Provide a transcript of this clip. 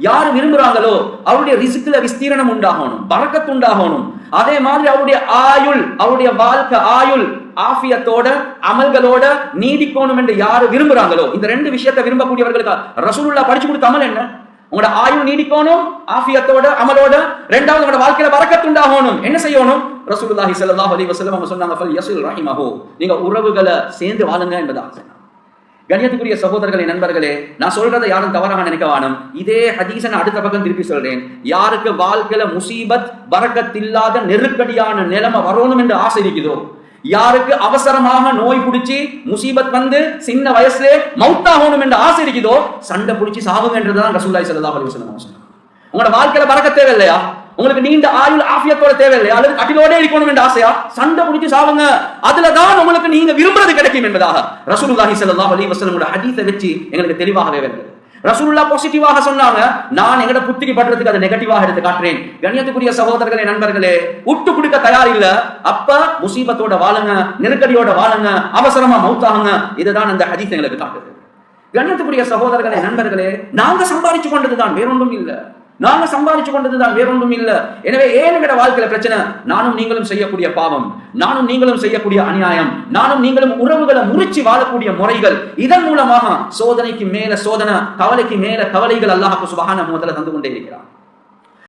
யாரு விரும்புறாங்களோ அவருடைய ரிஸ்க்ல விஸ்தீரணம் உண்டாகணும், பரக்கத் உண்டாகணும். அதே மாதிரி அவருடைய ஆயுள், அவருடைய வாழ்க்கை ஆயுள் ஆஃபியத்தோட அமல்களோட நீடிக்கணும் என்று யாரு விரும்புறாங்களோ, இந்த ரெண்டு விஷயத்தை விரும்பக்கூடியவர்களுக்கு ரசூலுல்லாஹ் படிச்சு கொடுத்த அமல் என்ன? உங்களோட ஆயுள் நீடிக்கணும் ஆஃபியத்தோட அமலோட, இரண்டாவது உங்களோட வாழ்க்கையில பரக்கத் உண்டாகணும். என்ன செய்யணும்? ரசூலுல்லாஹி ஸல்லல்லாஹு அலைஹி வஸல்லம் அவங்க சொன்னாங்க, ஃபல் யஸில் ரஹிமஹு, நீங்க உறவுகளை சேர்ந்து வாழுங்க என்பதாக சொன்னாங்க. கண்ணியத்துக்குரிய சகோதரர்களே, நண்பர்களே, நான் சொல்றதை யாரும் தவறாக நினைக்க வேணும். இதே ஹதீஸை நான் அடுத்த பக்கம் திருப்பி சொல்றேன். யாருக்கு வாழ்க்கையில முசீபத் பரக்கத் இல்லாத நெருக்கடியான நிலைமை வரணும் என்று ஆசை இருக்குதோ, யாருக்கு அவசரமாக நோய் பிடிச்சி முசீபத் வந்து சின்ன வயசுல மௌத்தாகணும் என்று ஆசை இருக்குதோ, சண்டை பிடிச்சி சாகுங்க என்றுதான் ரசூலுல்லாஹி ஸல்லல்லாஹு அலைஹி வஸல்லம் சொன்னாங்க. உங்களோட வாழ்க்கையில பரக்கத் தேவை இல்லையா? உங்களுக்கு நீண்ட ஆயுள் ஆஃபியத்தோட தேவை இல்லையா? அல்லது கட்டிலோட இருக்கணும் என்ற ஆசையா? சண்டை பிடிச்சு சாவுங்க, அதுலதான் உங்களுக்கு நீங்க விரும்புறது கிடைக்கும் என்பதாக ரசூலுல்லாஹி ஸல்லல்லாஹு அலைஹி வஸல்லம் ஹதீஸை வச்சு எங்களுக்கு தெளிவாகவே வருது. ரசூலுல்லாஹ் பாசிட்டிவாக சொன்னாங்க, நான் எங்கட புத்திரி படுறதுக்கு அதை நெகட்டிவாக எடுத்து காட்டுறேன். கண்ணியத்துக்குரிய சகோதரர்களே, நண்பர்களே, விட்டு கொடுக்க தயார் இல்ல. அப்ப முசீபத்தோட வாழுங்க, நெருக்கடியோட வாழுங்க, அவசரமா மௌத்தாகுங்க. இதுதான் அந்த ஹதீஸ் எங்களுக்கு காட்டுது. கண்ணியத்துக்குரிய சகோதரர்களே, நண்பர்களே, நாங்க சம்பாதிச்சு கொண்டதுதான், வேறொன்றும் இல்ல. நாங்க சம்பாதிச்சு கொண்டதுதான், வேறொன்றும் இல்ல. எனவே ஏன் எங்கட வாழ்க்கையில பிரச்சனை? நானும் நீங்களும் செய்யக்கூடிய பாவம், நானும் நீங்களும் செய்யக்கூடிய அநியாயம், நானும் நீங்களும் உறவுகளை முறிச்சு வாழக்கூடிய முறைகள், இதன் மூலமாக சோதனைக்கு மேல சோதனை, கவலைக்கு மேல கவலைகள் அல்லாஹ் சுப்ஹானஹு வ தஆலா தந்து கொண்டே இருக்கிறார்.